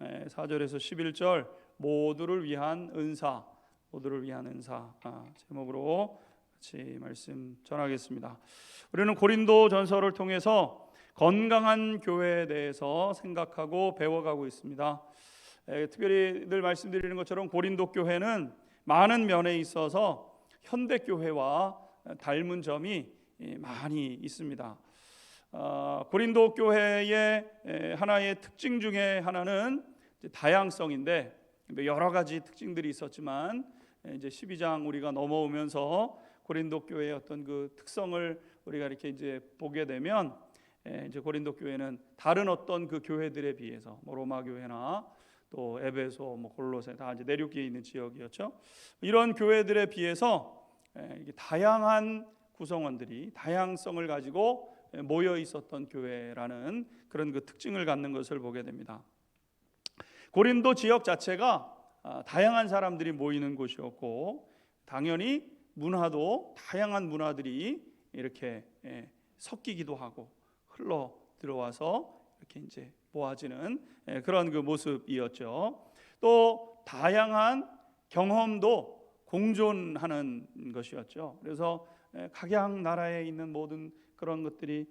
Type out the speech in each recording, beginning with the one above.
4절에서 11절 모두를 위한 은사, 모두를 위한 은사 제목으로 같이 말씀 전하겠습니다. 우리는 고린도 전서를 통해서 건강한 교회에 대해서 생각하고 배워가고 있습니다. 특별히 늘 말씀드리는 것처럼 고린도 교회는 많은 면에 있어서 현대 교회와 닮은 점이 많이 있습니다. 고린도 교회의 하나의 특징 중에 하나는 다양성인데, 여러 가지 특징들이 있었지만 이제 12장 우리가 넘어오면서 고린도 교회의 어떤 그 특성을 우리가 이렇게 이제 보게 되면, 이제 고린도 교회는 다른 어떤 그 교회들에 비해서 로마 교회나 또 에베소, 골로새 다 이제 내륙에 있는 지역이었죠. 이런 교회들에 비해서 다양한 구성원들이 다양성을 가지고 모여 있었던 교회라는 그런 그 특징을 갖는 것을 보게 됩니다. 고린도 지역 자체가 다양한 사람들이 모이는 곳이었고, 당연히 문화도 다양한 문화들이 이렇게 섞이기도 하고 흘러 들어와서 이렇게 이제 모아지는 그런 그 모습이었죠. 또 다양한 경험도 공존하는 것이었죠. 그래서 각양 나라에 있는 모든 그런 것들이,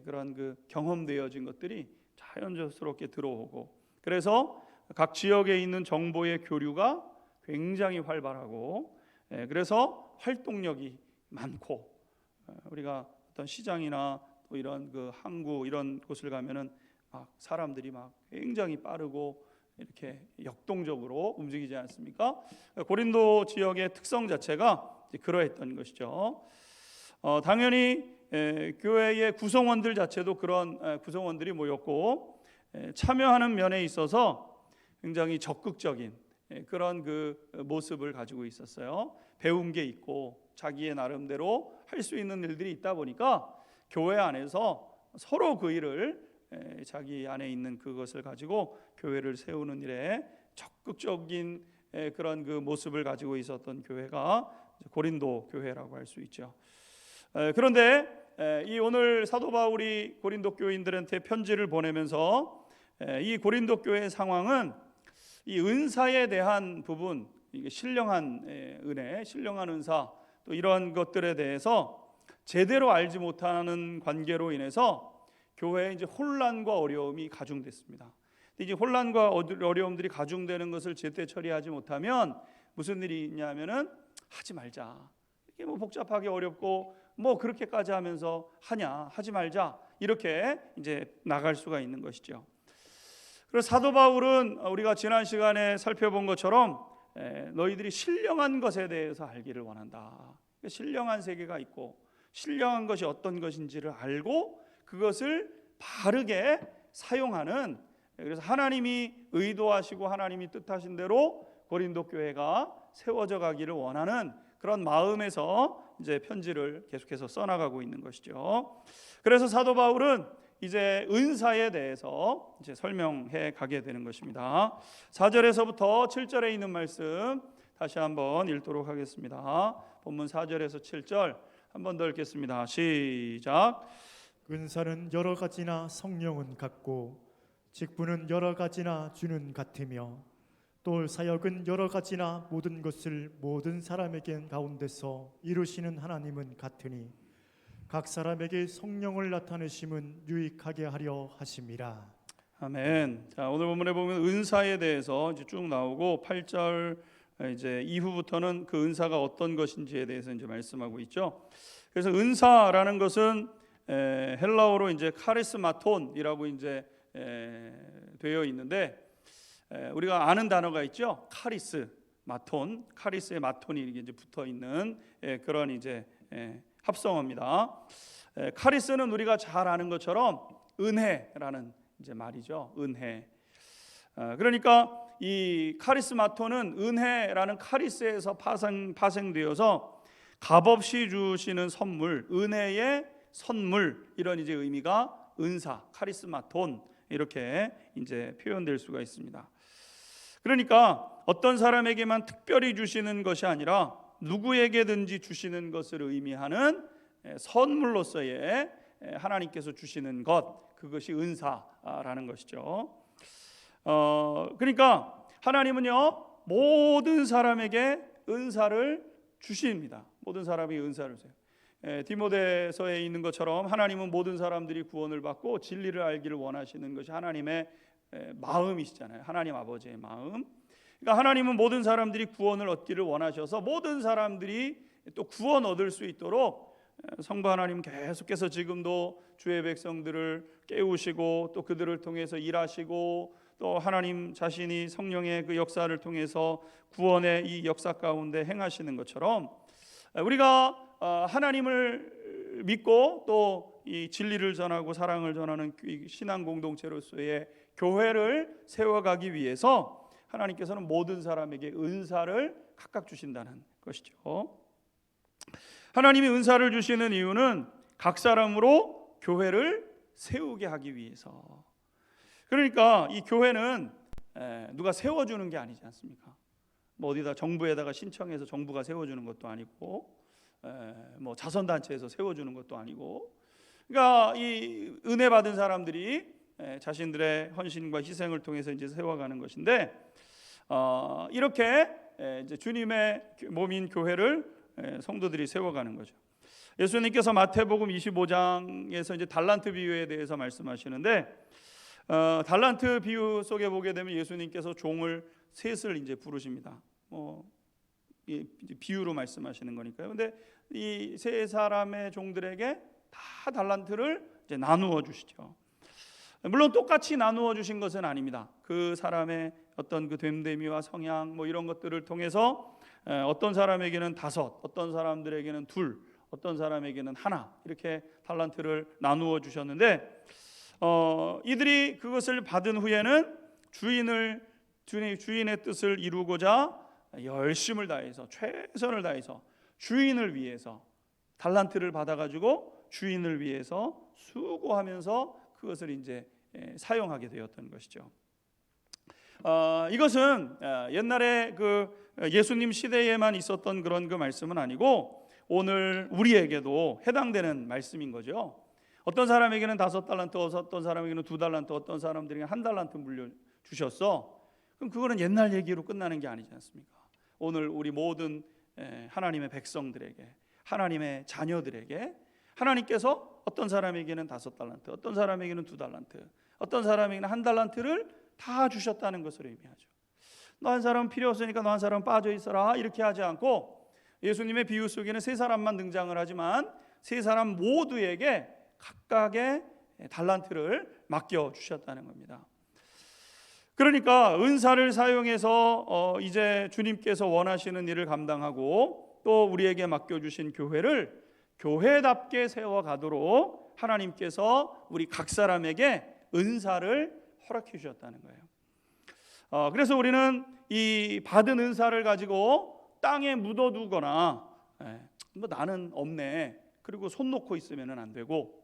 그런 그 경험되어진 것들이 자연스럽게 들어오고, 그래서 각 지역에 있는 정보의 교류가 굉장히 활발하고, 그래서 활동력이 많고, 우리가 어떤 시장이나 또 이런 그 항구 이런 곳을 가면은 막 사람들이 막 굉장히 빠르고 이렇게 역동적으로 움직이지 않습니까? 고린도 지역의 특성 자체가 그러했던 것이죠. 당연히 교회의 구성원들 자체도 그런 구성원들이 모였고, 참여하는 면에 있어서 굉장히 적극적인 그런 그 모습을 가지고 있었어요. 배운 게 있고 자기의 나름대로 할 수 있는 일들이 있다 보니까 교회 안에서 서로 그 일을 자기 안에 있는 그것을 가지고 교회를 세우는 일에 적극적인 그런 그 모습을 가지고 있었던 교회가 고린도 교회라고 할 수 있죠. 그런데 이 오늘 사도 바울이 고린도 교인들한테 편지를 보내면서 이 고린도 교회의 상황은 이 은사에 대한 부분, 이게 신령한 은혜, 신령한 은사, 또 이런 것들에 대해서 제대로 알지 못하는 관계로 인해서 교회에 이제 혼란과 어려움이 가중됐습니다. 이제 혼란과 어려움들이 가중되는 것을 제때 처리하지 못하면 무슨 일이 있냐면은 하지 말자. 이게 복잡하게 어렵고 그렇게까지 하면서 하지 말자. 이렇게 이제 나갈 수가 있는 것이죠. 그래서 사도 바울은 우리가 지난 시간에 살펴본 것처럼 너희들이 신령한 것에 대해서 알기를 원한다. 신령한 세계가 있고 신령한 것이 어떤 것인지를 알고 그것을 바르게 사용하는, 그래서 하나님이 의도하시고 하나님이 뜻하신 대로 고린도 교회가 세워져 가기를 원하는 그런 마음에서 이제 편지를 계속해서 써나가고 있는 것이죠. 그래서 사도 바울은 이제 은사에 대해서 이제 설명해 가게 되는 것입니다. 4절에서부터 7절에 있는 말씀 다시 한번 읽도록 하겠습니다. 본문 4절에서 7절 한 번 더 읽겠습니다. 시작. 은사는 여러 가지나 성령은 같고 직분은 여러 가지나 주는 같으며 또 사역은 여러 가지나 모든 것을 모든 사람에게 가운데서 이루시는 하나님은 같으니 각 사람에게 성령을 나타내심은 유익하게 하려 하심이라. 아멘. 자, 오늘 본문에 보면 은사에 대해서 이제 쭉 나오고 8절 이제 이후부터는 그 은사가 어떤 것인지에 대해서 이제 말씀하고 있죠. 그래서 은사라는 것은 헬라어로 이제 카리스마톤이라고 이제 되어 있는데, 우리가 아는 단어가 있죠. 카리스, 마톤, 카리스의 마톤이 이게 이제 붙어 있는 그런 이제 합성어입니다. 카리스는 우리가 잘 아는 것처럼 은혜라는 이제 말이죠. 은혜. 그러니까 이 카리스마톤은 은혜라는 카리스에서 파생되어서 값없이 주시는 선물, 은혜의 선물, 이런 이제 의미가 은사, 카리스마톤 이렇게 이제 표현될 수가 있습니다. 그러니까 어떤 사람에게만 특별히 주시는 것이 아니라 누구에게든지 주시는 것을 의미하는 선물로서의 하나님께서 주시는 것, 그것이 은사라는 것이죠. 그러니까 하나님은요 모든 사람에게 은사를 주십니다. 모든 사람이 은사를 주세요. 디모데서에 있는 것처럼 하나님은 모든 사람들이 구원을 받고 진리를 알기를 원하시는 것이 하나님의 마음이시잖아요. 하나님 아버지의 마음. 그러니까 하나님은 모든 사람들이 구원을 얻기를 원하셔서 모든 사람들이 또 구원 얻을 수 있도록 성부 하나님 계속해서 지금도 주의 백성들을 깨우시고 또 그들을 통해서 일하시고 또 하나님 자신이 성령의 그 역사를 통해서 구원의 이 역사 가운데 행하시는 것처럼 우리가 하나님을 믿고 또 이 진리를 전하고 사랑을 전하는 신앙 공동체로서의 교회를 세워가기 위해서 하나님께서는 모든 사람에게 은사를 각각 주신다는 것이죠. 하나님이 은사를 주시는 이유는 각 사람으로 교회를 세우게 하기 위해서. 그러니까 이 교회는 누가 세워주는 게 아니지 않습니까? 뭐 어디다 정부에다가 신청해서 정부가 세워주는 것도 아니고 뭐 자선단체에서 세워주는 것도 아니고, 그러니까 이 은혜 받은 사람들이 자신들의 헌신과 희생을 통해서 이제 세워가는 것인데, 이렇게 이제 주님의 몸인 교회를 성도들이 세워가는 거죠. 예수님께서 마태복음 25장에서 이제 달란트 비유에 대해서 말씀하시는데, 달란트 비유 속에 보게 되면 예수님께서 종을 셋을 이제 부르십니다. 비유로 말씀하시는 거니까요. 근데 이 세 사람의 종들에게 다 달란트를 이제 나누어 주시죠. 물론 똑같이 나누어 주신 것은 아닙니다. 그 사람의 어떤 그 됨됨이와 성향 뭐 이런 것들을 통해서 어떤 사람에게는 5, 어떤 사람들에게는 2, 어떤 사람에게는 1 이렇게 달란트를 나누어 주셨는데, 이들이 그것을 받은 후에는 주인의 뜻을 이루고자 열심을 다해서 최선을 다해서 주인을 위해서 달란트를 받아가지고 주인을 위해서 수고하면서 그것을 이제 사용하게 되었던 것이죠. 이것은 옛날에 그 예수님 시대에만 있었던 그런 그 말씀은 아니고 오늘 우리에게도 해당되는 말씀인 거죠. 어떤 사람에게는 5달란트, 어떤 사람에게는 2달란트, 어떤 사람들에게는 1달란트 물려 주셨어. 그럼 그거는 옛날 얘기로 끝나는 게 아니지 않습니까? 오늘 우리 모든 하나님의 백성들에게, 하나님의 자녀들에게 하나님께서 어떤 사람에게는 5달란트, 어떤 사람에게는 2달란트, 어떤 사람에게는 1달란트를 다 주셨다는 것을 의미하죠. 너 한 사람 필요 없으니까 너 한 사람 빠져 있어라 이렇게 하지 않고, 예수님의 비유 속에는 3사람만 등장을 하지만 3사람 모두에게 각각의 달란트를 맡겨 주셨다는 겁니다. 그러니까 은사를 사용해서 이제 주님께서 원하시는 일을 감당하고 또 우리에게 맡겨주신 교회를 교회답게 세워가도록 하나님께서 우리 각 사람에게 은사를 허락해 주셨다는 거예요. 그래서 우리는 이 받은 은사를 가지고 땅에 묻어두거나 뭐 나는 없네 그리고 손 놓고 있으면 안 되고,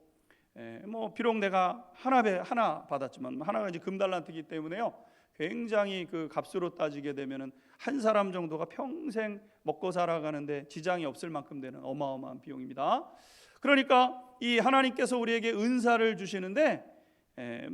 뭐 비록 내가 하나 받았지만 하나가 이제 금달란트이기 때문에요 굉장히 그 값으로 따지게 되면은 한 사람 정도가 평생 먹고 살아가는데 지장이 없을 만큼 되는 어마어마한 비용입니다. 그러니까 이 하나님께서 우리에게 은사를 주시는데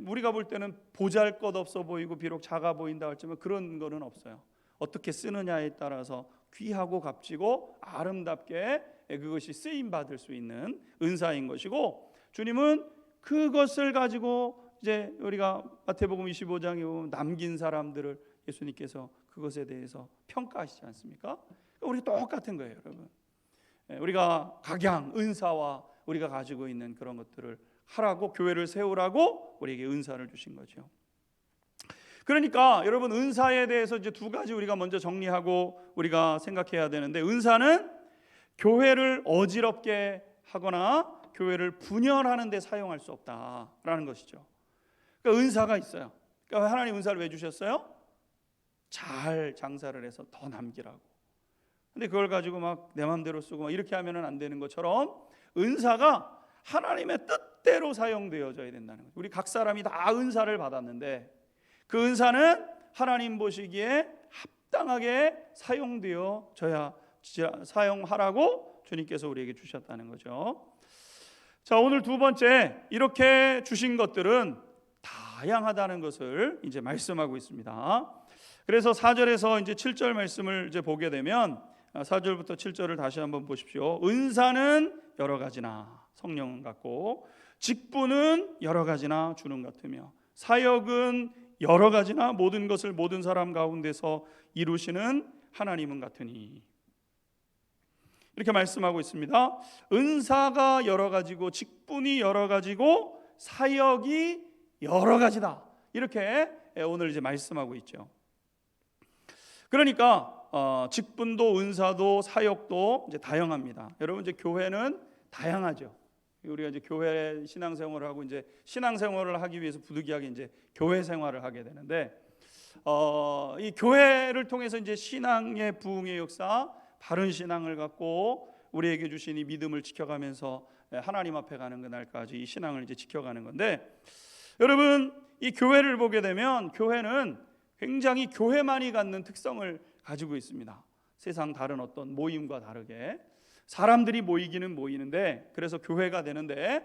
우리가 볼 때는 보잘것없어 보이고 비록 작아 보인다 할지만 그런 거는 없어요. 어떻게 쓰느냐에 따라서 귀하고 값지고 아름답게 그것이 쓰임 받을 수 있는 은사인 것이고, 주님은 그것을 가지고 이제 우리가 마태복음 25장에 보면 남긴 사람들을 예수님께서 그것에 대해서 평가하시지 않습니까? 우리 똑같은 거예요, 여러분. 우리가 각양 은사와 우리가 가지고 있는 그런 것들을 하라고, 교회를 세우라고 우리에게 은사를 주신 거죠. 그러니까 여러분, 은사에 대해서 이제 2가지 우리가 먼저 정리하고 우리가 생각해야 되는데, 은사는 교회를 어지럽게 하거나 교회를 분열하는 데 사용할 수 없다라는 것이죠. 그러니까 은사가 있어요. 그러니까 하나님 은사를 왜 주셨어요? 잘 장사를 해서 더 남기라고. 근데 그걸 가지고 막 내 마음대로 쓰고 막 이렇게 하면은 안 되는 것처럼 은사가 하나님의 뜻대로 사용되어져야 된다는 거죠. 우리 각 사람이 다 은사를 받았는데 그 은사는 하나님 보시기에 합당하게 사용되어져야 사용하라고 주님께서 우리에게 주셨다는 거죠. 자, 오늘 2번째, 이렇게 주신 것들은 다 다양하다는 것을 이제 말씀하고 있습니다. 그래서 4절에서 이제 7절 말씀을 이제 보게 되면 4절부터 7절을 다시 한번 보십시오. 은사는 여러 가지나 성령은 같고, 직분은 여러 가지나 주는 같으며, 사역은 여러 가지나 모든 것을 모든 사람 가운데서 이루시는 하나님은 같으니, 이렇게 말씀하고 있습니다. 은사가 여러 가지고, 직분이 여러 가지고, 사역이 여러 가지다, 이렇게 오늘 이제 말씀하고 있죠. 그러니까 직분도 은사도 사역도 이제 다양합니다. 여러분, 이제 교회는 다양하죠. 우리가 이제 교회 신앙생활을 하고 이제 신앙생활을 하기 위해서 부득이하게 이제 교회 생활을 하게 되는데, 이 교회를 통해서 이제 신앙의 부흥의 역사, 바른 신앙을 갖고 우리에게 주신 이 믿음을 지켜가면서 하나님 앞에 가는 그날까지 이 신앙을 이제 지켜가는 건데, 여러분, 이 교회를 보게 되면 교회는 굉장히 교회만이 갖는 특성을 가지고 있습니다. 세상 다른 어떤 모임과 다르게 사람들이 모이기는 모이는데, 그래서 교회가 되는데,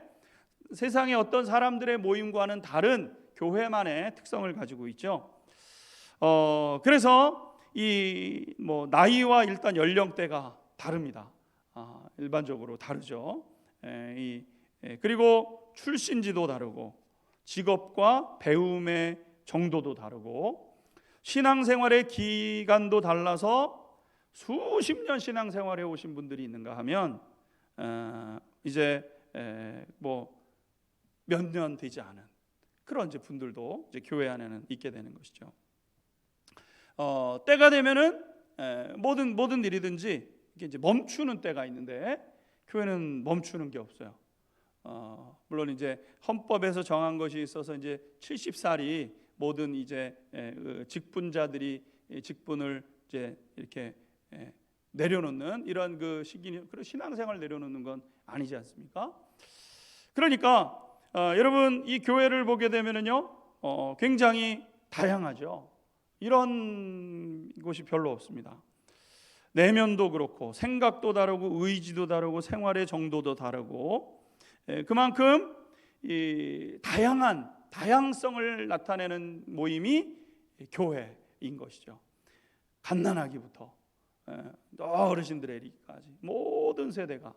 세상의 어떤 사람들의 모임과는 다른 교회만의 특성을 가지고 있죠. 그래서 이 나이와 일단 연령대가 다릅니다. 일반적으로 다르죠. 그리고 출신지도 다르고, 직업과 배움의 정도도 다르고, 신앙생활의 기간도 달라서 수십 년 신앙생활에 오신 분들이 있는가 하면 이제 몇 년 되지 않은 그런 이제 분들도 이제 교회 안에는 있게 되는 것이죠. 때가 되면은 모든 일이든지 이게 이제 멈추는 때가 있는데, 교회는 멈추는 게 없어요. 물론 이제 헌법에서 정한 것이 있어서 이제 70살이 모든 이제 직분자들이 직분을 이제 이렇게 내려놓는 이런 그 시기, 그런 신앙생활 내려놓는 건 아니지 않습니까? 그러니까 여러분, 이 교회를 보게 되면은요, 굉장히 다양하죠. 이런 곳이 별로 없습니다. 내면도 그렇고, 생각도 다르고, 의지도 다르고, 생활의 정도도 다르고, 그만큼 이 다양성을 나타내는 모임이 교회인 것이죠. 갓난아기부터 어르신들의 이르기까지 모든 세대가,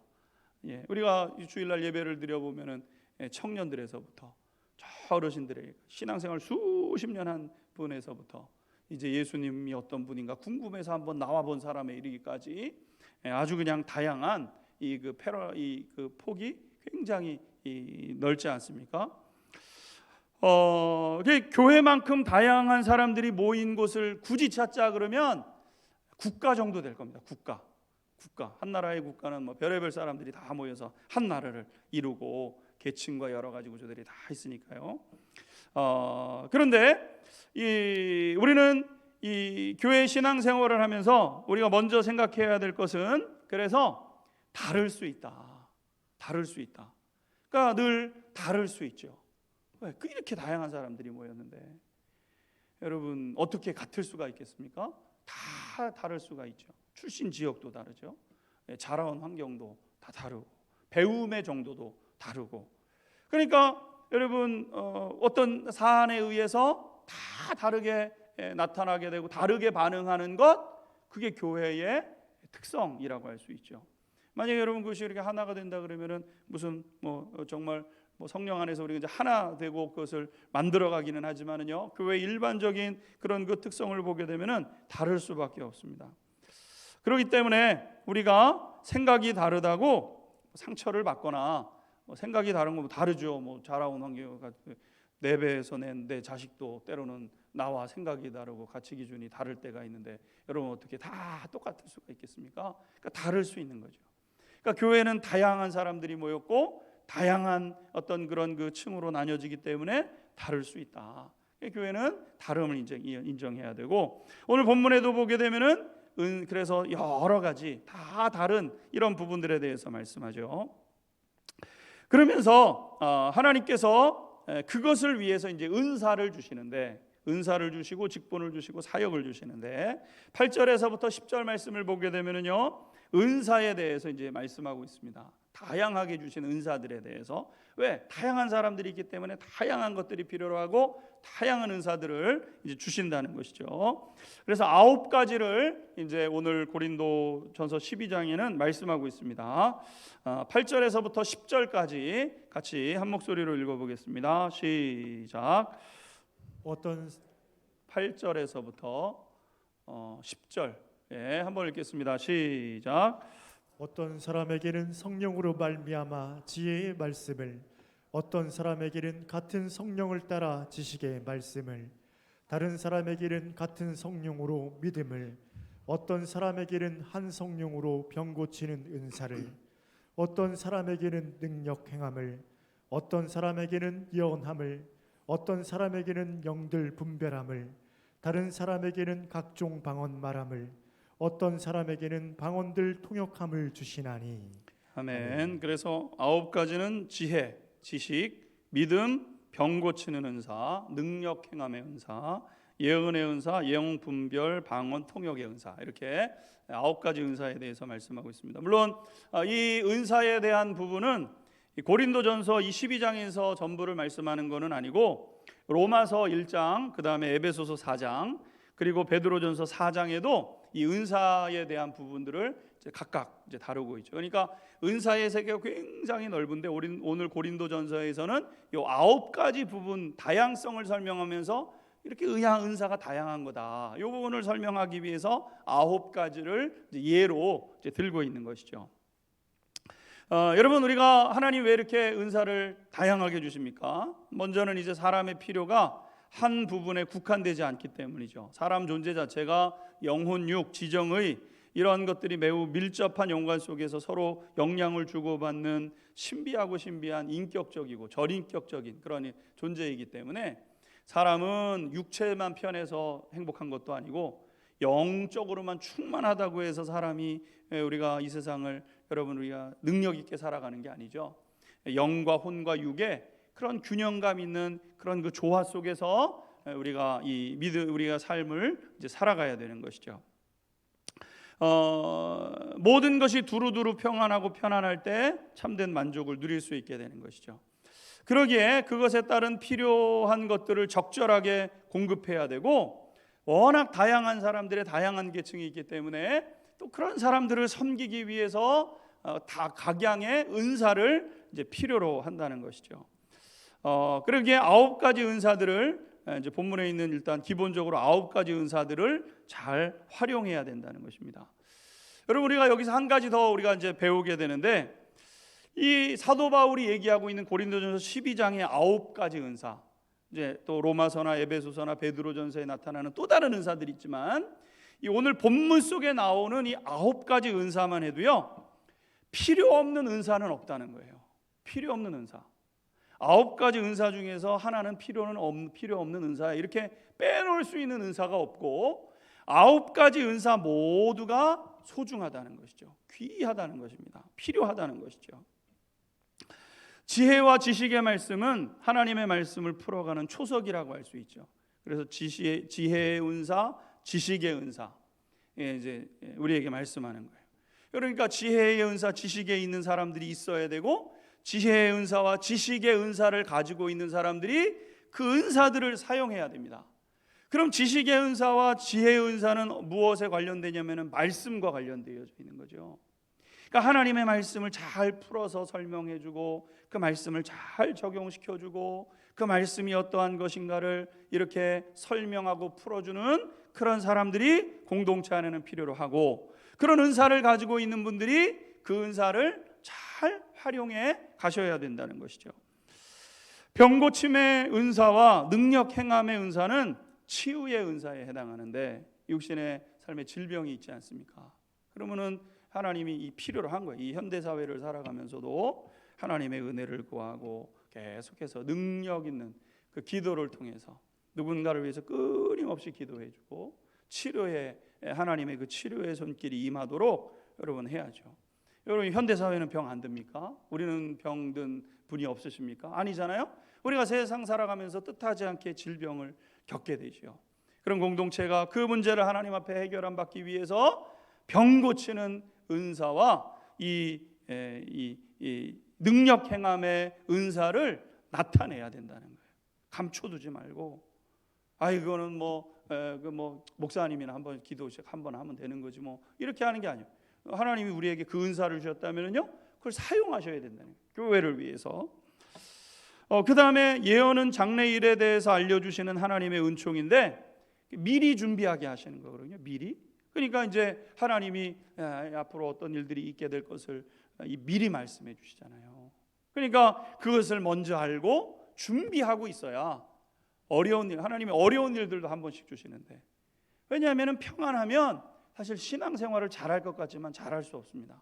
우리가 주일날 예배를 드려보면은 청년들에서부터 저 어르신들의 신앙생활 수십 년 한 분에서부터 이제 예수님이 어떤 분인가 궁금해서 한번 나와본 사람에 이르기까지 아주 그냥 다양한 그 폭이 굉장히 넓지 않습니까? 교회만큼 다양한 사람들이 모인 곳을 굳이 찾자 그러면 국가 정도 될 겁니다. 국가. 한 나라의 국가는 별의별 사람들이 다 모여서 한 나라를 이루고, 계층과 여러 가지 구조들이 다 있으니까요. 그런데 우리는 이 교회 신앙생활을 하면서 우리가 먼저 생각해야 될 것은, 그래서 다를 수 있다. 그러니까 늘 다를 수 있죠. 왜? 이렇게 다양한 사람들이 모였는데 여러분, 어떻게 같을 수가 있겠습니까? 다 다를 수가 있죠. 출신 지역도 다르죠. 자라온 환경도 다 다르고, 배움의 정도도 다르고. 그러니까 여러분, 어떤 사안에 의해서 다 다르게 나타나게 되고 다르게 반응하는 것, 그게 교회의 특성이라고 할 수 있죠. 만약에 여러분 그것이 이렇게 하나가 된다 그러면은 무슨 정말 성령 안에서 우리가 이제 하나 되고 그것을 만들어가기는 하지만은요, 교회의 일반적인 그런 그 특성을 보게 되면은 다를 수밖에 없습니다. 그렇기 때문에 우리가 생각이 다르다고 상처를 받거나, 생각이 다른 거 다르죠. 자라온 환경, 내 배에서 낸 내 자식도 때로는 나와 생각이 다르고 가치 기준이 다를 때가 있는데, 여러분 어떻게 다 똑같을 수가 있겠습니까? 그러니까 다를 수 있는 거죠. 그러니까 교회는 다양한 사람들이 모였고, 다양한 어떤 그런 그 층으로 나뉘어지기 때문에 다를 수 있다. 교회는 다름을 인정해야 되고, 오늘 본문에도 보게 되면은 그래서 여러 가지 다 다른 이런 부분들에 대해서 말씀하죠. 그러면서 하나님께서 그것을 위해서 이제 은사를 주시는데, 은사를 주시고 직분을 주시고 사역을 주시는데, 8절에서부터 10절 말씀을 보게 되면은요, 은사에 대해서 이제 말씀하고 있습니다. 다양하게 주신 은사들에 대해서, 왜? 다양한 사람들이 있기 때문에 다양한 것들이 필요로 하고 다양한 은사들을 이제 주신다는 것이죠. 그래서 9가지를 이제 오늘 고린도전서 12장에는 말씀하고 있습니다. 8절에서부터 10절까지 같이 한 목소리로 읽어보겠습니다. 시작. 어떤 8절에서부터 10절 한번 읽겠습니다. 시작. 어떤 사람에게는 성령으로 말미암아 지혜의 말씀을, 어떤 사람에게는 같은 성령을 따라 지식의 말씀을, 다른 사람에게는 같은 성령으로 믿음을, 어떤 사람에게는 한 성령으로 병 고치는 은사를, 어떤 사람에게는 능력 행함을, 어떤 사람에게는 예언함을, 어떤 사람에게는 영들 분별함을, 다른 사람에게는 각종 방언 말함을, 어떤 사람에게는 방언들 통역함을 주시나니. 아멘. 그래서 9가지는 지혜, 지식, 믿음, 병 고치는 은사, 능력 행함의 은사, 예언의 은사, 예언 분별, 방언 통역의 은사, 이렇게 9가지 은사에 대해서 말씀하고 있습니다. 물론 이 은사에 대한 부분은 고린도전서 12장에서 전부를 말씀하는 것은 아니고 로마서 1장, 그 다음에 에베소서 4장, 그리고 베드로전서 4장에도 이 은사에 대한 부분들을 이제 각각 이제 다루고 있죠. 그러니까 은사의 세계가 굉장히 넓은데 오늘 고린도전서에서는 이 9가지 부분 다양성을 설명하면서 이렇게 은사가 다양한 거다, 이 부분을 설명하기 위해서 9가지를 이제 예로 이제 들고 있는 것이죠. 여러분, 우리가 하나님 왜 이렇게 은사를 다양하게 주십니까? 먼저는 이제 사람의 필요가 한 부분에 국한되지 않기 때문이죠. 사람 존재 자체가 영혼, 육, 지정의 이런 것들이 매우 밀접한 연관 속에서 서로 영향을 주고받는 신비한 인격적이고 저인격적인 그런 존재이기 때문에 사람은 육체만 편해서 행복한 것도 아니고 영적으로만 충만하다고 해서 사람이 우리가 이 세상을 우리가 능력 있게 살아가는 게 아니죠. 영과 혼과 육의 그런 균형감 있는 그런 그 조화 속에서 우리가 우리가 삶을 이제 살아가야 되는 것이죠. 모든 것이 두루두루 평안하고 편안할 때 참된 만족을 누릴 수 있게 되는 것이죠. 그러기에 그것에 따른 필요한 것들을 적절하게 공급해야 되고, 워낙 다양한 사람들의 다양한 계층이 있기 때문에 또 그런 사람들을 섬기기 위해서 다 각양의 은사를 이제 필요로 한다는 것이죠. 그러기에 9가지 은사들을 이제 본문에 있는 일단 기본적으로 9가지 은사들을 잘 활용해야 된다는 것입니다. 여러분, 우리가 여기서 한 가지 더 우리가 이제 배우게 되는데, 이 사도 바울이 얘기하고 있는 고린도전서 12장의 9가지 은사, 이제 또 로마서나 에베소서나 베드로전서에 나타나는 또 다른 은사들이 있지만, 이 오늘 본문 속에 나오는 이 9가지 은사만 해도요, 필요 없는 은사는 없다는 거예요. 필요 없는 은사. 9가지 은사 중에서 하나는 필요 없는 은사, 이렇게 빼놓을 수 있는 은사가 없고 9가지 은사 모두가 소중하다는 것이죠. 귀하다는 것입니다. 필요하다는 것이죠. 지혜와 지식의 말씀은 하나님의 말씀을 풀어가는 초석이라고 할 수 있죠. 그래서 지혜의 은사, 지식의 은사, 이제 우리에게 말씀하는 거예요. 그러니까 지혜의 은사, 지식에 있는 사람들이 있어야 되고, 지혜의 은사와 지식의 은사를 가지고 있는 사람들이 그 은사들을 사용해야 됩니다. 그럼 지식의 은사와 지혜의 은사는 무엇에 관련되냐면 말씀과 관련되어 있는 거죠. 그러니까 하나님의 말씀을 잘 풀어서 설명해주고, 그 말씀을 잘 적용시켜주고, 그 말씀이 어떠한 것인가를 이렇게 설명하고 풀어주는 그런 사람들이 공동체 안에는 필요로 하고, 그런 은사를 가지고 있는 분들이 그 은사를 잘 활용해 가셔야 된다는 것이죠. 병고침의 은사와 능력 행함의 은사는 치유의 은사에 해당하는데, 육신의 삶에 질병이 있지 않습니까? 그러면은 하나님이 이 필요로 한 거예요. 이 현대 사회를 살아가면서도 하나님의 은혜를 구하고 계속해서 능력 있는 그 기도를 통해서 누군가를 위해서 끊임없이 기도해주고 치료에 하나님의 그 치료의 손길이 임하도록 여러분 해야죠. 여러분, 현대 사회는 병 안 듭니까? 우리는 병든 분이 없으십니까? 아니잖아요. 우리가 세상 살아가면서 뜻하지 않게 질병을 겪게 되죠. 그런 공동체가 그 문제를 하나님 앞에 해결받기 위해서 병 고치는 은사와 이 이 능력 행함의 은사를 나타내야 된다는 거예요. 감춰두지 말고 이거는 목사님이나 한번 기도식 한번 하면 되는 거지 이렇게 하는 게 아니에요. 하나님이 우리에게 그 은사를 주셨다면요, 그걸 사용하셔야 된다는 거예요. 교회를 위해서. 그 다음에 예언은 장래일에 대해서 알려주시는 하나님의 은총인데 미리 준비하게 하시는 거거든요. 미리. 그러니까 이제 하나님이 앞으로 어떤 일들이 있게 될 것을 미리 말씀해 주시잖아요. 그러니까 그것을 먼저 알고 준비하고 있어야 어려운 일, 하나님이 어려운 일들도 한 번씩 주시는데, 왜냐하면 평안하면 사실 신앙생활을 잘할 것 같지만 잘할 수 없습니다.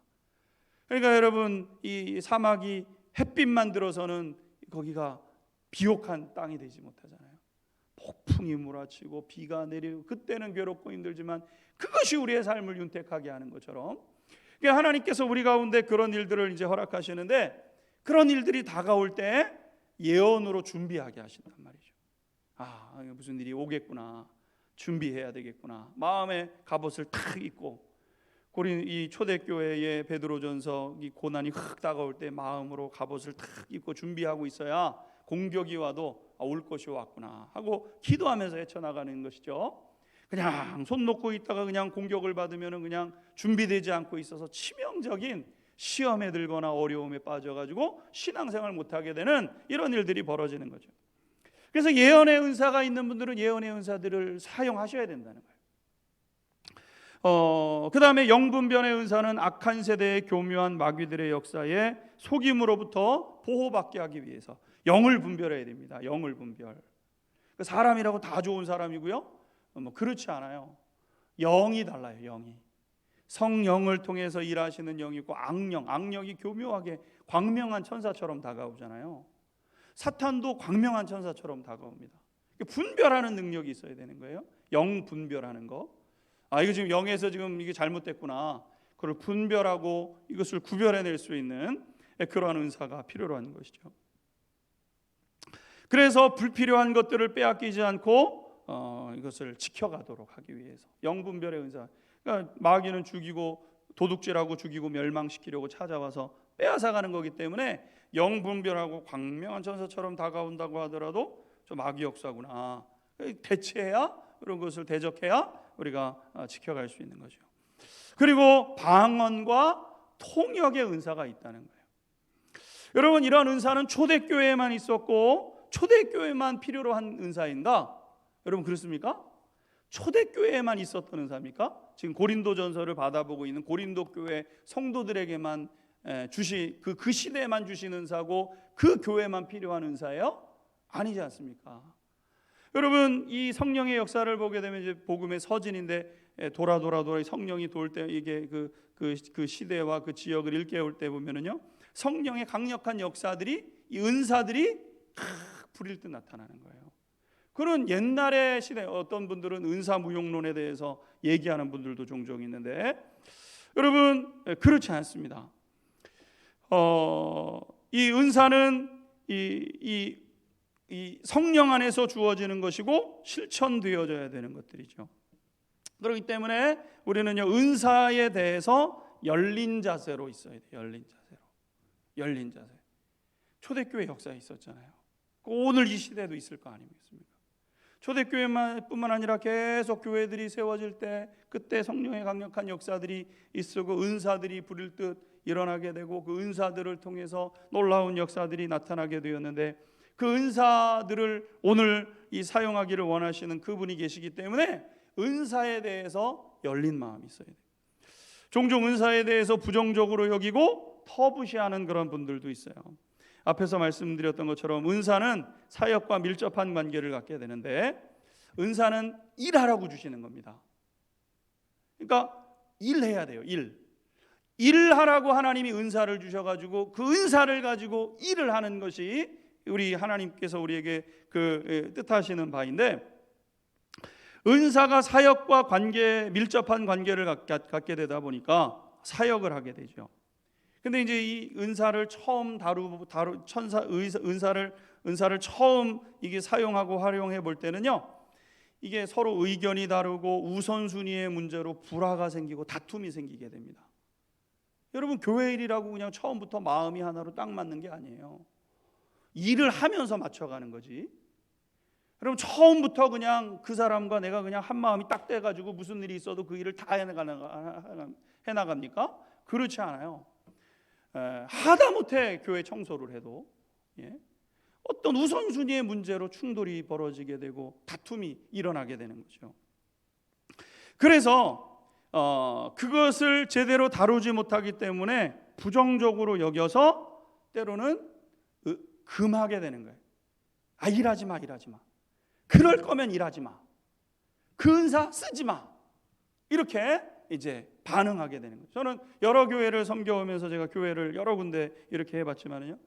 그러니까 여러분, 이 사막이 햇빛만 들어서는 거기가 비옥한 땅이 되지 못하잖아요. 폭풍이 몰아치고 비가 내리고 그때는 괴롭고 힘들지만 그것이 우리의 삶을 윤택하게 하는 것처럼, 그러니까 하나님께서 우리 가운데 그런 일들을 이제 허락하시는데, 그런 일들이 다가올 때 예언으로 준비하게 하신단 말이죠. 무슨 일이 오겠구나, 준비해야 되겠구나, 마음에 갑옷을 탁 입고, 이 초대교회의 베드로전서 이 고난이 확 다가올 때 마음으로 갑옷을 탁 입고 준비하고 있어야 공격이 와도 올 것이 왔구나 하고 기도하면서 헤쳐나가는 것이죠. 그냥 손 놓고 있다가 그냥 공격을 받으면 그냥 준비되지 않고 있어서 치명적인 시험에 들거나 어려움에 빠져가지고 신앙생활 못하게 되는 이런 일들이 벌어지는 거죠. 그래서 예언의 은사가 있는 분들은 예언의 은사들을 사용하셔야 된다는 거예요. 그 다음에 영분별의 은사는 악한 세대의 교묘한 마귀들의 역사에 속임으로부터 보호받게 하기 위해서 영을 분별해야 됩니다. 영을 분별. 사람이라고 다 좋은 사람이고요, 그렇지 않아요. 영이 달라요. 영이. 성령을 통해서 일하시는 영이 있고 악령이 교묘하게 광명한 천사처럼 다가오잖아요. 사탄도 광명한 천사처럼 다가옵니다. 분별하는 능력이 있어야 되는 거예요. 영 분별하는 거. 이거 지금 영에서 지금 이게 잘못됐구나, 그걸 분별하고 이것을 구별해낼 수 있는 그러한 은사가 필요로 하는 것이죠. 그래서 불필요한 것들을 빼앗기지 않고 이것을 지켜가도록 하기 위해서 영분별의 은사. 그러니까 마귀는 죽이고 도둑질하고 죽이고 멸망시키려고 찾아와서 빼앗아가는 거기 때문에 영분별하고 광명한 천사처럼 다가온다고 하더라도 저 마귀 역사구나, 대체해야, 그런 것을 대적해야 우리가 지켜갈 수 있는 거죠. 그리고 방언과 통역의 은사가 있다는 거예요. 여러분, 이런 은사는 초대교회에만 있었고 초대교회만 필요로 한 은사인가? 여러분, 그렇습니까? 초대교회에만 있었던 은사입니까? 지금 고린도전서를 받아보고 있는 고린도 교회 성도들에게만 그 시대에만 주신 은사고 그 교회만 필요한 은사예요? 아니지 않습니까? 여러분, 이 성령의 역사를 보게 되면 이제 복음의 서진인데 돌아 성령이 돌 때 이게 그 시대와 그 지역을 일깨울 때 보면은요, 성령의 강력한 역사들이, 이 은사들이 불일 듯 나타나는 거예요. 그런 옛날의 시대, 어떤 분들은 은사무용론에 대해서 얘기하는 분들도 종종 있는데, 여러분, 그렇지 않습니다. 이 은사는 이 성령 안에서 주어지는 것이고 실천되어져야 되는 것들이죠. 그렇기 때문에 우리는요, 은사에 대해서 열린 자세로 있어야 돼요. 열린 자세. 초대교회 역사에 있었잖아요. 오늘 이 시대도 있을 거 아니겠습니까? 초대교회뿐만 아니라 계속 교회들이 세워질 때 그때 성령의 강력한 역사들이 있고 은사들이 부릴 듯 일어나게 되고 그 은사들을 통해서 놀라운 역사들이 나타나게 되었는데, 그 은사들을 오늘 이 사용하기를 원하시는 그분이 계시기 때문에 은사에 대해서 열린 마음이 있어야 돼요. 종종 은사에 대해서 부정적으로 여기고 터부시하는 그런 분들도 있어요. 앞에서 말씀드렸던 것처럼 은사는 사역과 밀접한 관계를 갖게 되는데, 은사는 일하라고 주시는 겁니다. 그러니까 일해야 돼요. 일하라고 하나님이 은사를 주셔가지고 그 은사를 가지고 일을 하는 것이 우리 하나님께서 우리에게 뜻하시는 바인데, 은사가 사역과 밀접한 관계를 갖게 되다 보니까 사역을 하게 되죠. 근데 이제 이 은사를 처음 은사를 처음 이게 사용하고 활용해 볼 때는요, 이게 서로 의견이 다르고 우선순위의 문제로 불화가 생기고 다툼이 생기게 됩니다. 여러분 교회 일이라고 그냥 처음부터 마음이 하나로 딱 맞는 게 아니에요. 일을 하면서 맞춰가는 거지. 여러분 처음부터 그냥 그 사람과 내가 그냥 한 마음이 딱 돼가지고 무슨 일이 있어도 그 일을 다 해나갑니까? 그렇지 않아요. 하다못해 교회 청소를 해도 어떤 우선순위의 문제로 충돌이 벌어지게 되고 다툼이 일어나게 되는 거죠. 그래서 그것을 제대로 다루지 못하기 때문에 부정적으로 여겨서 때로는 금하게 되는 거예요. 일하지 마. 그럴 거면 일하지 마. 그 은사 쓰지 마. 이렇게 이제 반응하게 되는 거예요. 저는 여러 교회를 섬겨오면서 제가 교회를 여러 군데 이렇게 해봤지만요,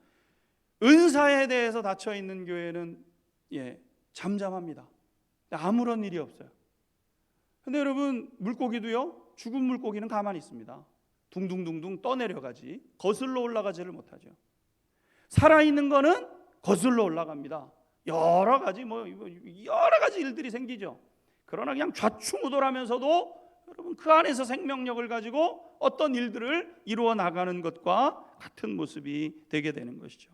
은사에 대해서 닫혀 있는 교회는 잠잠합니다. 아무런 일이 없어요. 근데 여러분 물고기도요, 죽은 물고기는 가만히 있습니다. 둥둥둥둥 떠내려가지 거슬러 올라가지를 못하죠. 살아있는 거는 거슬러 올라갑니다. 여러 가지 일들이 생기죠. 그러나 그냥 좌충우돌하면서도 여러분 그 안에서 생명력을 가지고 어떤 일들을 이루어 나가는 것과 같은 모습이 되게 되는 것이죠.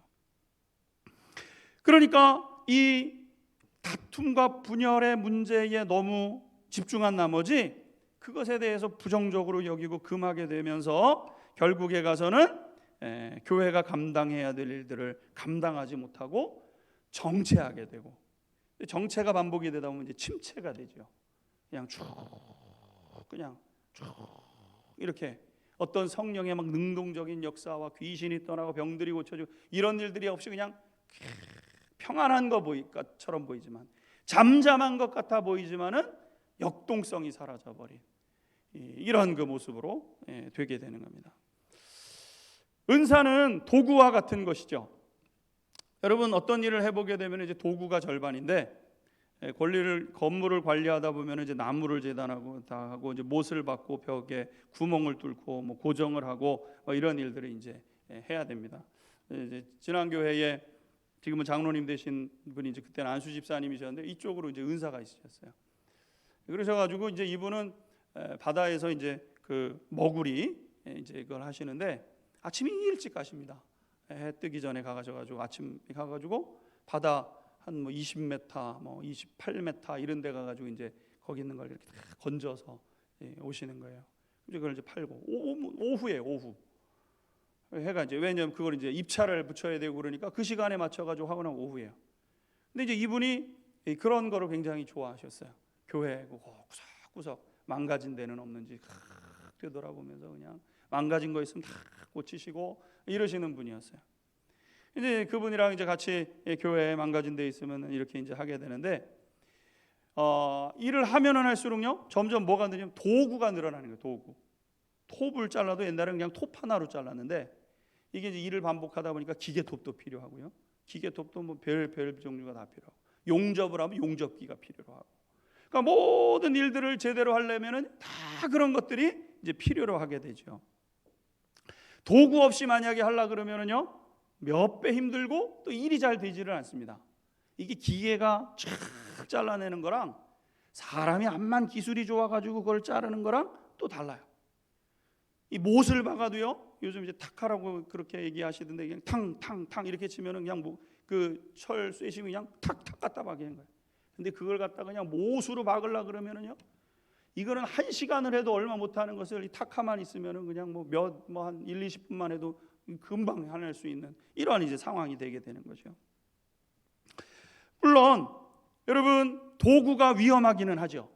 그러니까 이 다툼과 분열의 문제에 너무 집중한 나머지 그것에 대해서 부정적으로 여기고 금하게 되면서 결국에 가서는 교회가 감당해야 될 일들을 감당하지 못하고 정체하게 되고, 정체가 반복이 되다 보면 이제 침체가 되죠. 그냥 쭉 이렇게 어떤 성령의 막 능동적인 역사와 귀신이 떠나고 병들이 고쳐지고 이런 일들이 없이 그냥 평안한 것처럼 보이지만, 잠잠한 것 같아 보이지만은 역동성이 사라져버린 이런 그 모습으로 되게 되는 겁니다. 은사는 도구와 같은 것이죠. 여러분 어떤 일을 해보게 되면 이제 도구가 절반인데, 건물을 관리하다 보면 이제 나무를 재단하고 다 하고 이제 못을 박고 벽에 구멍을 뚫고 뭐 고정을 하고 이런 일들을 이제 해야 됩니다. 이제 지난 교회에 지금은 장로님 되신 분이 이제 그때는 안수 집사님이셨는데 이쪽으로 이제 은사가 있으셨어요. 그러셔가지고 이제 이분은 바다에서 이제 그 머구리 이제 그걸 하시는데 아침 일찍 가십니다. 해 뜨기 전에 가가지고 아침 가가지고 바다 한 뭐 20m, 뭐 28m 이런 데 가가지고 이제 거기 있는 걸 이렇게 다 건져서 오시는 거예요. 이제 그걸 이제 팔고 오후 해가 이제, 왜냐면 그걸 이제 입찰을 붙여야 되고 그러니까 그 시간에 맞춰가지고 하고 나면 오후예요. 근데 이제 이분이 그런 거를 굉장히 좋아하셨어요. 교회 구석구석 망가진 데는 없는지 되돌아보면서 그냥 망가진 거 있으면 다 고치시고 이러시는 분이었어요. 이제 그분이랑 이제 같이 교회에 망가진 데 있으면 이렇게 이제 하게 되는데, 일을 하면은 할수록요 점점 뭐가 늘냐면 도구가 늘어나는 거예요. 도구. 톱을 잘라도 옛날에는 그냥 톱 하나로 잘랐는데 이게 이제 일을 반복하다 보니까 기계톱도 필요하고요. 기계톱도 뭐 별 종류가 다 필요하고, 용접을 하면 용접기가 필요로 하고, 그러니까 모든 일들을 제대로 하려면은 다 그런 것들이 이제 필요로 하게 되죠. 도구 없이 만약에 하려 그러면은요 몇 배 힘들고 또 일이 잘 되지를 않습니다. 이게 기계가 쫙 잘라내는 거랑 사람이 암만 기술이 좋아가지고 그걸 자르는 거랑 또 달라요. 이 못을 박아도요, 요즘 이제 탁하라고 그렇게 얘기하시던데 그냥 탕 이렇게 치면은 그냥 뭐 그 철 쇠심이 그냥 탁 갖다 박이는 거예요. 근데 그걸 갖다가 그냥 못으로 박으려 그러면은요, 이거는 1시간을 해도 얼마 못하는 것을 이 탁하만 있으면은 그냥 한 1, 20분만 해도 금방 해낼 수 있는 이러한 이제 상황이 되게 되는 거죠. 물론 여러분 도구가 위험하기는 하죠.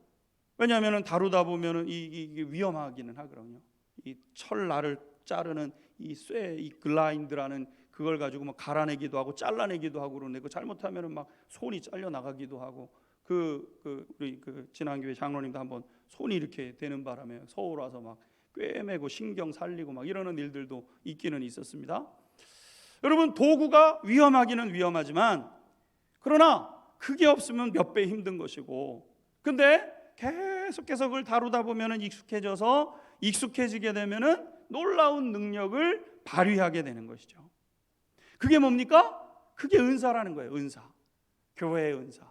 왜냐하면 다루다 보면은 이게 위험하기는 하거든요. 이 철날을 자르는 이 글라인드라는 그걸 가지고 막 갈아내기도 하고 잘라내기도 하고 그러는데 그 잘못하면은 막 손이 잘려 나가기도 하고, 우리 지난 교회 장로님도 한번 손이 이렇게 되는 바람에 서울 와서 막 꿰매고 신경 살리고 막 이러는 일들도 있기는 있었습니다. 여러분 도구가 위험하기는 위험하지만, 그러나 그게 없으면 몇 배 힘든 것이고, 근데 계속해서 그걸 다루다 보면은 익숙해지게 되면은 놀라운 능력을 발휘하게 되는 것이죠. 그게 뭡니까? 그게 은사라는 거예요. 은사. 교회의 은사.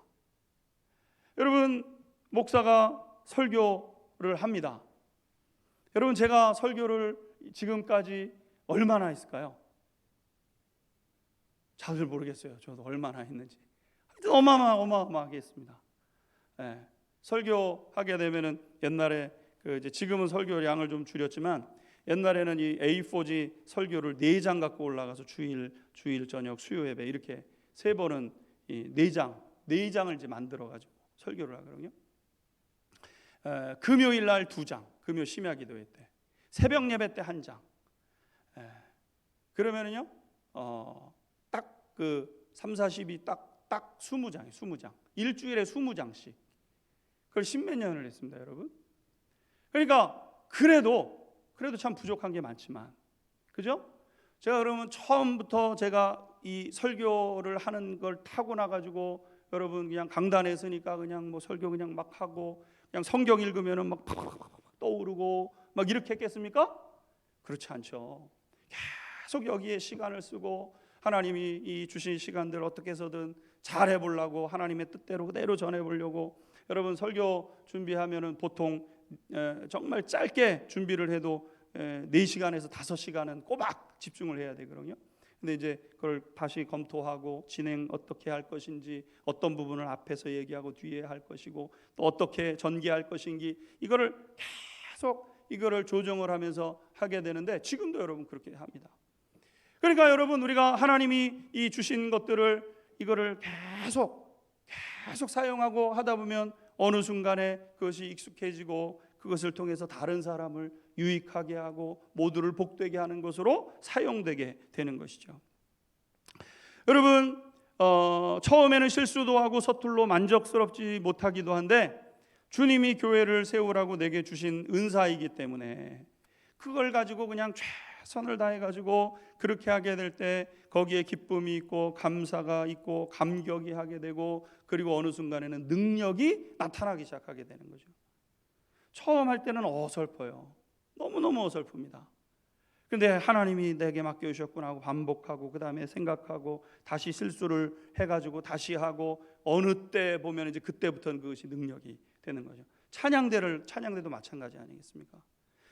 여러분 목사가 설교를 합니다. 여러분 제가 설교를 지금까지 얼마나 했을까요? 잘 모르겠어요. 저도 얼마나 했는지. 하여튼 어마어마하게 했습니다. 예, 설교하게 되면은 옛날에 이제 지금은 설교량을 좀 줄였지만 옛날에는 이 A4지 설교를 4장 갖고 올라가서 주일 저녁 수요 예배 이렇게 3번은 이 4장을 이제 만들어 가지고 설교를 하거든요. 금요일 날 2장, 금요 심야 기도회 때, 새벽 예배 때 1장. 그러면은요, 딱 그 3, 40이 딱 20장. 일주일에 20장씩. 그걸 10몇 년을 했습니다, 여러분. 그러니까 그래도 참 부족한 게 많지만, 그죠? 제가 그러면 처음부터 제가 이 설교를 하는 걸 타고나 가지고 여러분 그냥 강단에 서니까 그냥 뭐 설교 그냥 막 하고 그냥 성경 읽으면은 막 떠오르고 막 이렇게 했겠습니까? 그렇지 않죠. 계속 여기에 시간을 쓰고 하나님이 이 주신 시간들 어떻게 해서든 잘 해보려고 하나님의 뜻대로 그대로 전해보려고. 여러분 설교 준비하면은 보통 정말 짧게 준비를 해도 4시간에서 5시간은 꼬박 집중을 해야 되거든요. 근데 이제 그걸 다시 검토하고 진행 어떻게 할 것인지, 어떤 부분을 앞에서 얘기하고 뒤에 할 것이고 또 어떻게 전개할 것인지 이거를 계속 이거를 조정을 하면서 하게 되는데 지금도 여러분 그렇게 합니다. 그러니까 여러분 우리가 하나님이 이 주신 것들을 이거를 계속 사용하고 하다 보면 어느 순간에 그것이 익숙해지고 그것을 통해서 다른 사람을 유익하게 하고 모두를 복되게 하는 것으로 사용되게 되는 것이죠. 여러분 처음에는 실수도 하고 서툴러 만족스럽지 못하기도 한데 주님이 교회를 세우라고 내게 주신 은사이기 때문에 그걸 가지고 그냥 최선을 다해 가지고 그렇게 하게 될 때 거기에 기쁨이 있고 감사가 있고 감격이 하게 되고 그리고 어느 순간에는 능력이 나타나기 시작하게 되는 거죠. 처음 할 때는 어설퍼요. 너무너무 어설픕니다. 근데 하나님이 내게 맡겨주셨구나 하고 반복하고 그 다음에 생각하고 다시 실수를 해가지고 다시 하고 어느 때 보면 이제 그때부터는 그것이 능력이 되는 거죠. 찬양대도 마찬가지 아니겠습니까?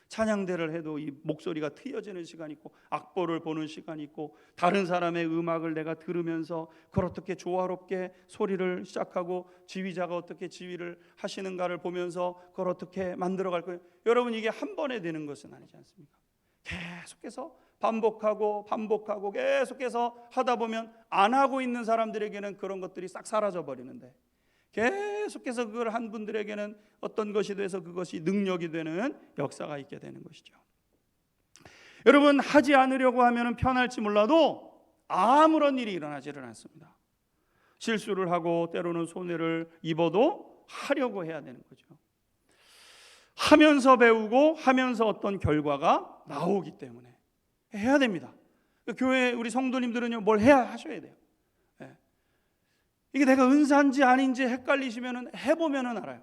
찬양대를 해도 이 목소리가 트여지는 시간이 있고 악보를 보는 시간이 있고 다른 사람의 음악을 내가 들으면서 그걸 어떻게 조화롭게 소리를 시작하고 지휘자가 어떻게 지휘를 하시는가를 보면서 그걸 어떻게 만들어갈 거예요. 여러분 이게 한 번에 되는 것은 아니지 않습니까? 계속해서 반복하고 계속해서 하다 보면 안 하고 있는 사람들에게는 그런 것들이 싹 사라져 버리는데 계속해서 그걸 한 분들에게는 어떤 것이 돼서 그것이 능력이 되는 역사가 있게 되는 것이죠. 여러분 하지 않으려고 하면 편할지 몰라도 아무런 일이 일어나지를 않습니다. 실수를 하고 때로는 손해를 입어도 하려고 해야 되는 거죠. 하면서 배우고 하면서 어떤 결과가 나오기 때문에 해야 됩니다. 교회 우리 성도님들은요 뭘 하셔야 돼요. 이게 내가 은사인지 아닌지 헷갈리시면은 해보면은 알아요.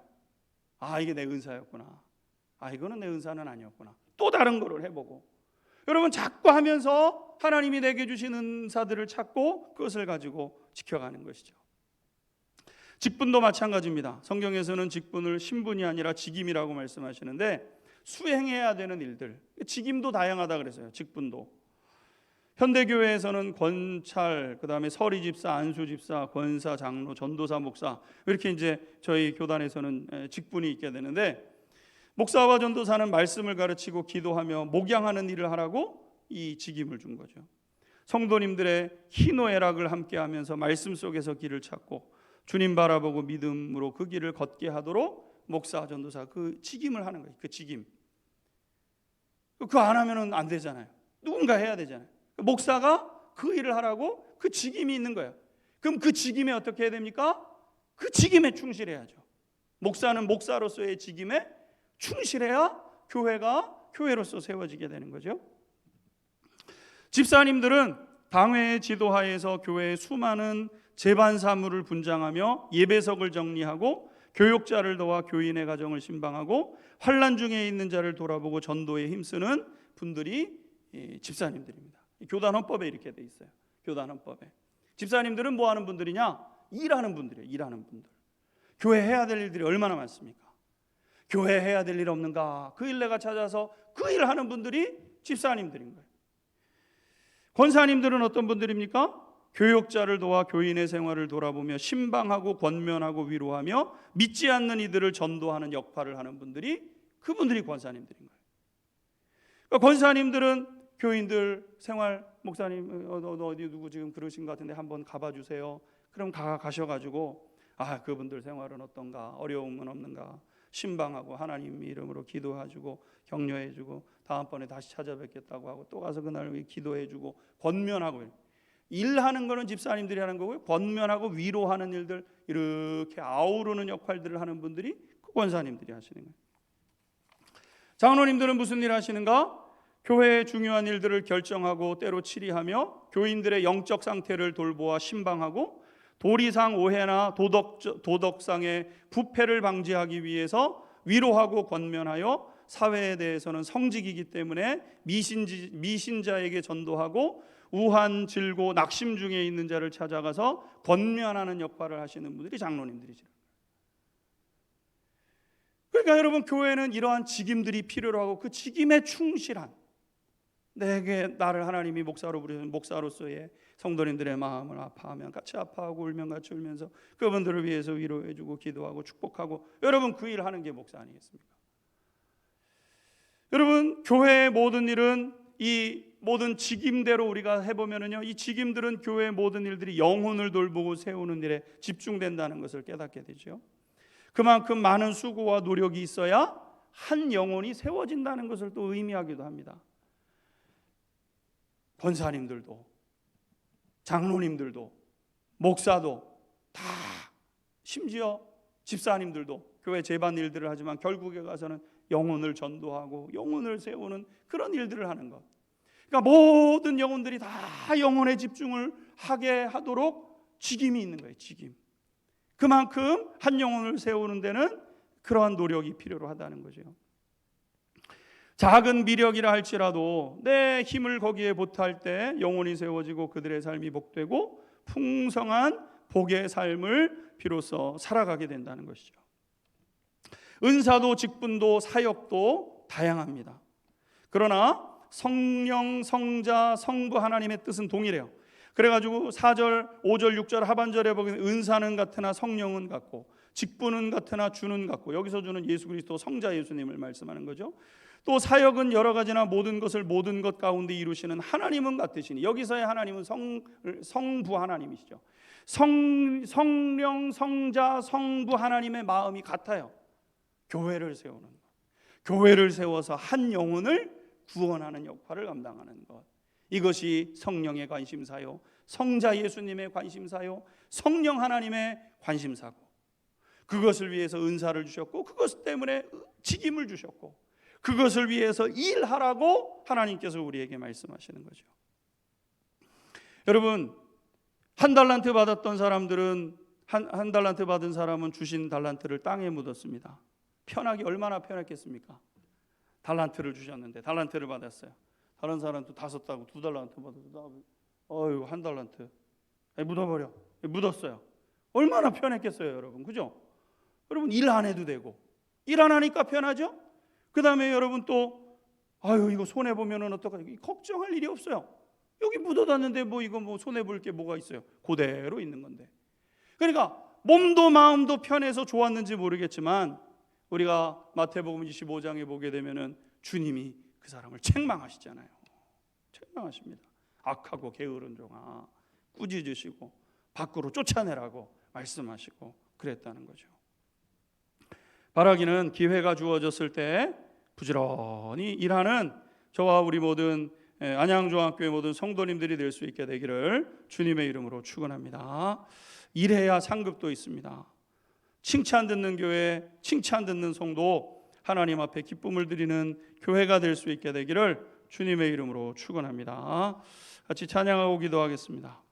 아 이게 내 은사였구나. 아 이거는 내 은사는 아니었구나. 또 다른 거를 해보고. 여러분 자꾸 하면서 하나님이 내게 주신 은사들을 찾고 그것을 가지고 지켜가는 것이죠. 직분도 마찬가지입니다. 성경에서는 직분을 신분이 아니라 직임이라고 말씀하시는데 수행해야 되는 일들, 직임도 다양하다 그래서요. 직분도. 현대교회에서는 권찰, 그 다음에 서리집사, 안수집사, 권사, 장로, 전도사, 목사 이렇게 이제 저희 교단에서는 직분이 있게 되는데 목사와 전도사는 말씀을 가르치고 기도하며 목양하는 일을 하라고 이 직임을 준 거죠. 성도님들의 희노애락을 함께하면서 말씀 속에서 길을 찾고 주님 바라보고 믿음으로 그 길을 걷게 하도록 목사, 전도사 그 직임을 하는 거예요. 그 직임. 그거 안 하면은 안 되잖아요. 누군가 해야 되잖아요. 목사가 그 일을 하라고 그 직임이 있는 거예요. 그럼 그 직임에 어떻게 해야 됩니까? 그 직임에 충실해야죠. 목사는 목사로서의 직임에 충실해야 교회가 교회로서 세워지게 되는 거죠. 집사님들은 당회의 지도하에서 교회의 수많은 재반 사무를 분장하며 예배석을 정리하고 교육자를 도와 교인의 가정을 신방하고 환난 중에 있는 자를 돌아보고 전도에 힘쓰는 분들이 집사님들입니다. 교단 헌법에 이렇게 돼 있어요. 교단 헌법에. 집사님들은 뭐 하는 분들이냐? 일하는 분들이에요. 일하는 분들. 교회 해야 될 일들이 얼마나 많습니까? 교회 해야 될 일 없는가? 그 일 내가 찾아서 그 일 하는 분들이 집사님들인 거예요. 권사님들은 어떤 분들입니까? 교역자를 도와 교인의 생활을 돌아보며 신방하고 권면하고 위로하며 믿지 않는 이들을 전도하는 역할을 하는 분들이 그분들이 권사님들인 거예요. 그러니까 권사님들은 교인들 생활, 목사님 어디 누구 지금 그러신 것 같은데 한번 가봐 주세요. 그럼 가셔가지고 그분들 생활은 어떤가, 어려움은 없는가, 신방하고 하나님 이름으로 기도해주고 격려해주고 다음번에 다시 찾아뵙겠다고 하고 또 가서 그날 기도해주고 권면하고, 일하는 거는 집사님들이 하는 거고요, 권면하고 위로하는 일들, 이렇게 아우르는 역할들을 하는 분들이 그 권사님들이 하시는 거예요. 장로님들은 무슨 일 하시는가? 교회의 중요한 일들을 결정하고 때로 치리하며 교인들의 영적 상태를 돌보아 신방하고 도리상 오해나 도덕상의 부패를 방지하기 위해서 위로하고 권면하여 사회에 대해서는 성직이기 때문에 미신자에게 전도하고 우한, 질고, 낙심 중에 있는 자를 찾아가서 권면하는 역할을 하시는 분들이 장로님들이죠. 그러니까 여러분, 교회는 이러한 직임들이 필요로 하고 그 직임에 충실한, 내게 나를 하나님이 목사로 부르신 목사로서의 성도님들의 마음을 아파하면 같이 아파하고 울면 같이 울면서 그분들을 위해서 위로해주고 기도하고 축복하고, 여러분 그 일을 하는 게 목사 아니겠습니까? 여러분, 교회의 모든 일은 이 모든 직임대로 우리가 해보면은요, 이 직임들은 교회의 모든 일들이 영혼을 돌보고 세우는 일에 집중된다는 것을 깨닫게 되죠. 그만큼 많은 수고와 노력이 있어야 한 영혼이 세워진다는 것을 또 의미하기도 합니다. 권사님들도 장로님들도 목사도 다, 심지어 집사님들도 교회 제반 일들을 하지만 결국에 가서는 영혼을 전도하고 영혼을 세우는 그런 일들을 하는 것. 그러니까 모든 영혼들이 다 영혼에 집중을 하게 하도록 직임이 있는 거예요. 직임. 그만큼 한 영혼을 세우는 데는 그러한 노력이 필요로 하다는 거죠. 작은 미력이라 할지라도 내 힘을 거기에 보태할 때 영혼이 세워지고 그들의 삶이 복되고 풍성한 복의 삶을 비로소 살아가게 된다는 것이죠. 은사도 직분도 사역도 다양합니다. 그러나 성령, 성자, 성부 하나님의 뜻은 동일해요. 그래가지고 4절, 5절, 6절 하반절에 보면 은사는 같으나 성령은 같고 직분은 같으나 주는 같고, 여기서 주는 예수 그리스도 성자 예수님을 말씀하는 거죠. 또 사역은 여러 가지나 모든 것을 모든 것 가운데 이루시는 하나님은 같으시니, 여기서의 하나님은 성부 하나님이시죠. 성령, 성자, 성부 하나님의 마음이 같아요. 교회를 세우는 것, 교회를 세워서 한 영혼을 구원하는 역할을 감당하는 것, 이것이 성령의 관심사요, 성자 예수님의 관심사요, 성령 하나님의 관심사고, 그것을 위해서 은사를 주셨고 그것 때문에 직임을 주셨고 그것을 위해서 일하라고 하나님께서 우리에게 말씀하시는 거죠. 여러분, 한 달란트 받았던 사람들은 한 달란트 받은 사람은 주신 달란트를 땅에 묻었습니다. 편하기 얼마나 편했겠습니까? 달란트를 주셨는데, 달란트를 받았어요. 다른 사람도 5달고 2달란트 받아서 한 달란트 묻어버려. 묻었어요. 얼마나 편했겠어요, 여러분, 그죠? 여러분, 일 안 해도 되고, 일 안 하니까 편하죠? 그 다음에 여러분 또 이거 손해 보면은 어떡하지? 걱정할 일이 없어요. 여기 묻어놨는데 이거 손해 볼 게 뭐가 있어요? 그대로 있는 건데. 그러니까 몸도 마음도 편해서 좋았는지 모르겠지만, 우리가 마태복음 25장에 보게 되면은 주님이 그 사람을 책망하시잖아요. 책망하십니다. 악하고 게으른 종아, 꾸짖으시고 밖으로 쫓아내라고 말씀하시고 그랬다는 거죠. 바라기는 기회가 주어졌을 때 부지런히 일하는 저와 우리 모든 안양종합교회 모든 성도님들이 될 수 있게 되기를 주님의 이름으로 축원합니다. 일해야 상급도 있습니다. 칭찬 듣는 교회, 칭찬 듣는 성도, 하나님 앞에 기쁨을 드리는 교회가 될 수 있게 되기를 주님의 이름으로 축원합니다. 같이 찬양하고 기도하겠습니다.